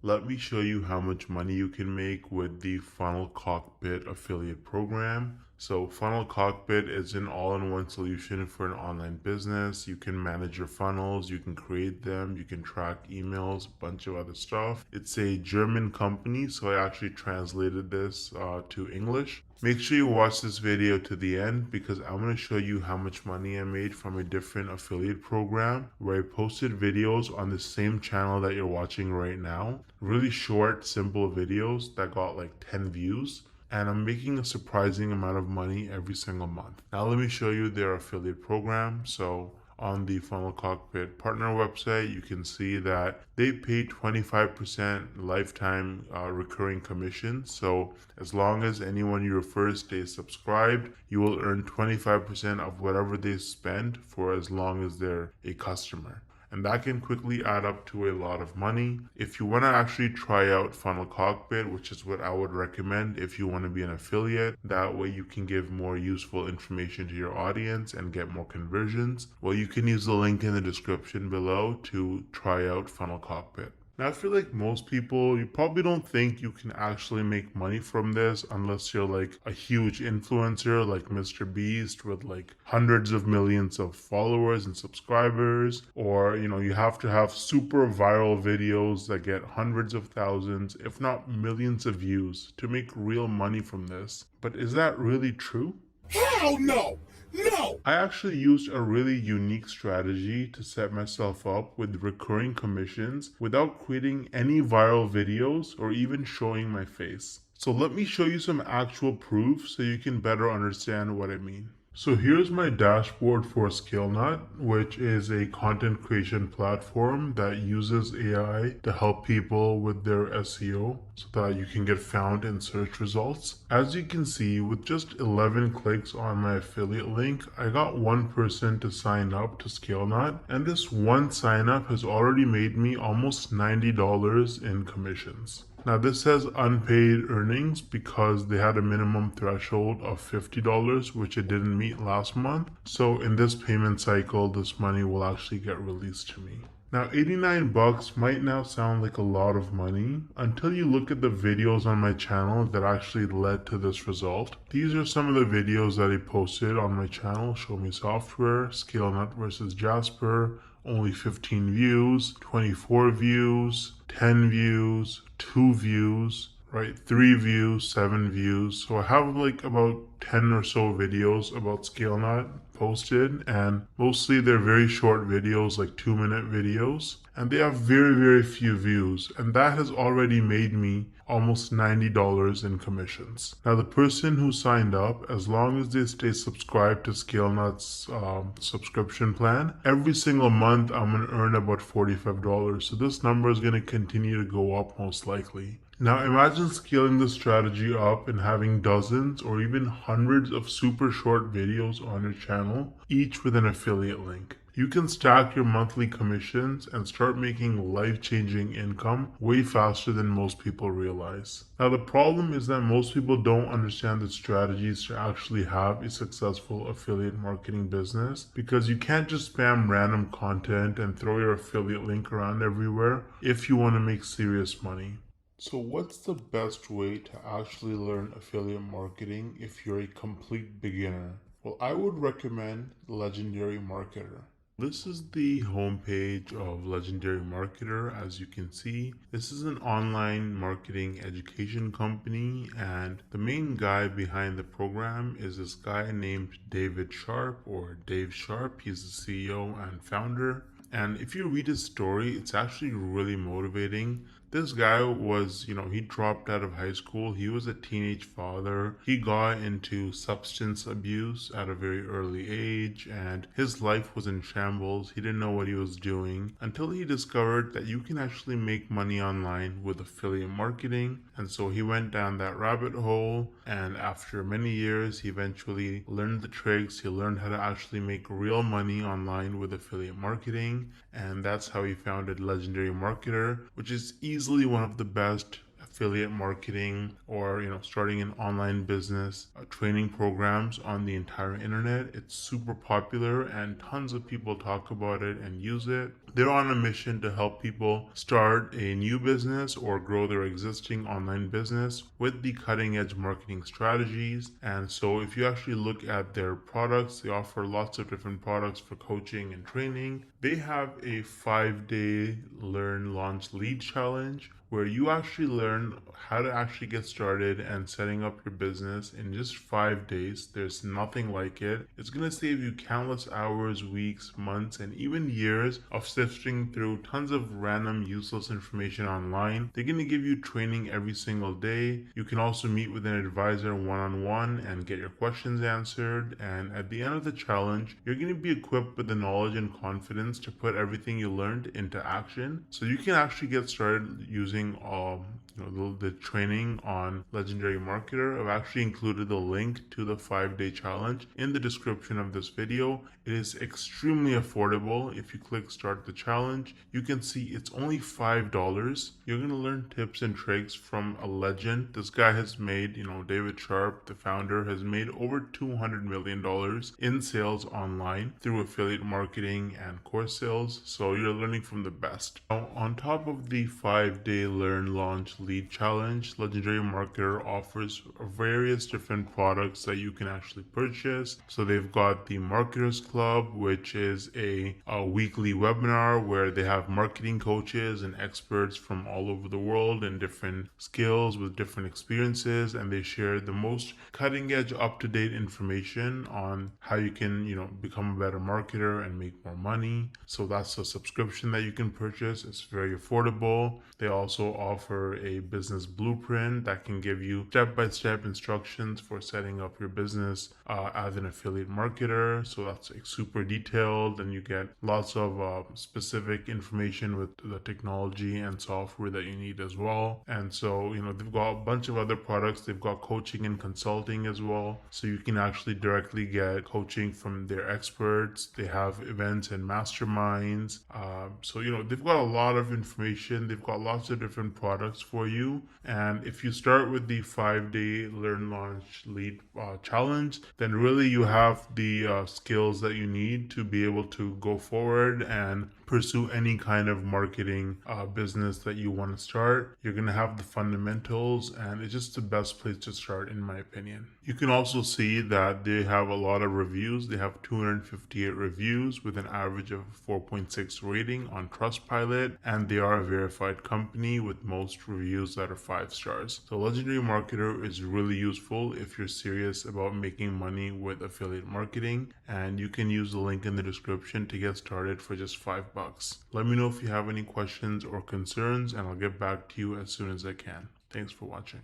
Let me show you how much money you can make with the FunnelCockpit affiliate program. So FunnelCockpit is an all-in-one solution for an online business. You can manage your funnels, you can create them, you can track emails, a bunch of other stuff. It's a German company, so I actually translated this to English. Make sure you watch this video to the end because I'm going to show you how much money I made from a different affiliate program where I posted videos on the same channel that you're watching right now. Really short, simple videos that got like 10 views. And I'm making a surprising amount of money every single month. Now let me show you their affiliate program. So on the FunnelCockpit partner website, you can see that they pay 25% lifetime recurring commission. So as long as anyone you refer stays subscribed, you will earn 25% of whatever they spend for as long as they're a customer. And that can quickly add up to a lot of money. If you want to actually try out FunnelCockpit, which is what I would recommend if you want to be an affiliate, that way you can give more useful information to your audience and get more conversions, well, you can use the link in the description below to try out FunnelCockpit. Now, I feel like most people, you probably don't think you can actually make money from this unless you're like a huge influencer like Mr. Beast with like hundreds of millions of followers and subscribers, or you have to have super viral videos that get hundreds of thousands, if not millions of views to make real money from this. But is that really true? Hell no! No! I actually used a really unique strategy to set myself up with recurring commissions without creating any viral videos or even showing my face. So let me show you some actual proof so you can better understand what I mean. So here's my dashboard for ScaleNut, which is a content creation platform that uses AI to help people with their SEO so that you can get found in search results. As you can see, with just 11 clicks on my affiliate link, I got one person to sign up to ScaleNut, and this one sign up has already made me almost $90 in commissions. Now this says unpaid earnings because they had a minimum threshold of $50, which it didn't meet last month. So in this payment cycle, this money will actually get released to me. Now 89 bucks might now sound like a lot of money until you look at the videos on my channel that actually led to this result. These are some of the videos that I posted on my channel: Show Me Software, ScaleNut versus Jasper, only 15 views, 24 views, 10 views, 2 views, right? 3 views, 7 views. So I have like about 10 or so videos about ScaleNut posted, and mostly they're very short videos, like 2-minute videos, and they have very few views, and that has already made me almost $90 in commissions. Now the person who signed up, as long as they stay subscribed to ScaleNut's subscription plan, every single month I'm going to earn about $45. So this number is going to continue to go up most likely. Now imagine scaling this strategy up and having dozens or even hundreds of super short videos on your channel, each with an affiliate link. You can stack your monthly commissions and start making life-changing income way faster than most people realize. Now the problem is that most people don't understand the strategies to actually have a successful affiliate marketing business, because you can't just spam random content and throw your affiliate link around everywhere if you want to make serious money. So what's the best way to actually learn affiliate marketing if you're a complete beginner? Well, I would recommend Legendary Marketer. This is the homepage of Legendary Marketer. As you can see, this is an online marketing education company, and the main guy behind the program is this guy named David Sharp, or Dave Sharp. He's the CEO and founder. And if you read his story, it's actually really motivating. This guy was, he dropped out of high school. He was a teenage father. He got into substance abuse at a very early age, and his life was in shambles. He didn't know what he was doing until he discovered that you can actually make money online with affiliate marketing. And so he went down that rabbit hole, and after many years, he eventually learned the tricks. He learned how to actually make real money online with affiliate marketing, and that's how he founded Legendary Marketer, which is easily one of the best affiliate marketing or starting an online business training programs on the entire internet. It's super popular and tons of people talk about it and use it. They're on a mission to help people start a new business or grow their existing online business with the cutting edge marketing strategies. And so, if you actually look at their products, they offer lots of different products for coaching and training. They have a 5-day learn, launch, lead challenge where you actually learn how to actually get started and setting up your business in just 5 days. There's nothing like it. It's going to save you countless hours, weeks, months, and even years of sifting through tons of random useless information online. They're going to give you training every single day. You can also meet with an advisor one-on-one and get your questions answered. And at the end of the challenge, you're going to be equipped with the knowledge and confidence to put everything you learned into action. So you can actually get started using the training on Legendary Marketer. I've actually included the link to the 5-day challenge in the description of this video. It is extremely affordable. If you click start the challenge, you can see it's only $5. You're going to learn tips and tricks from a legend. This guy has made, David Sharp, the founder, has made over $200 million in sales online through affiliate marketing and course sales. So you're learning from the best. Now, on top of the 5-day learn, launch, lead challenge, Legendary Marketer offers various different products that you can actually purchase. So they've got the Marketers Club, which is a weekly webinar where they have marketing coaches and experts from all over the world and different skills with different experiences, and they share the most cutting edge, up to date information on how you can, become a better marketer and make more money. So that's a subscription that you can purchase. It's very affordable. They also offer a business blueprint that can give you step-by-step instructions for setting up your business as an affiliate marketer. So that's super detailed, and you get lots of specific information with the technology and software that you need as well. And so, they've got a bunch of other products. They've got coaching and consulting as well. So you can actually directly get coaching from their experts. They have events and masterminds. So, they've got a lot of information. They've got lots of different products for you. And if you start with the 5-day learn, launch, lead challenge, then really you have the skills that you need to be able to go forward and pursue any kind of marketing business that you want to start. You're going to have the fundamentals, and it's just the best place to start, in my opinion. You can also see that they have a lot of reviews. They have 258 reviews with an average of 4.6 rating on Trustpilot, and they are a verified company with most reviews that are 5 stars. So Legendary Marketer is really useful if you're serious about making money with affiliate marketing, and you can use the link in the description to get started for just $5. Let me know if you have any questions or concerns, and I'll get back to you as soon as I can. Thanks for watching.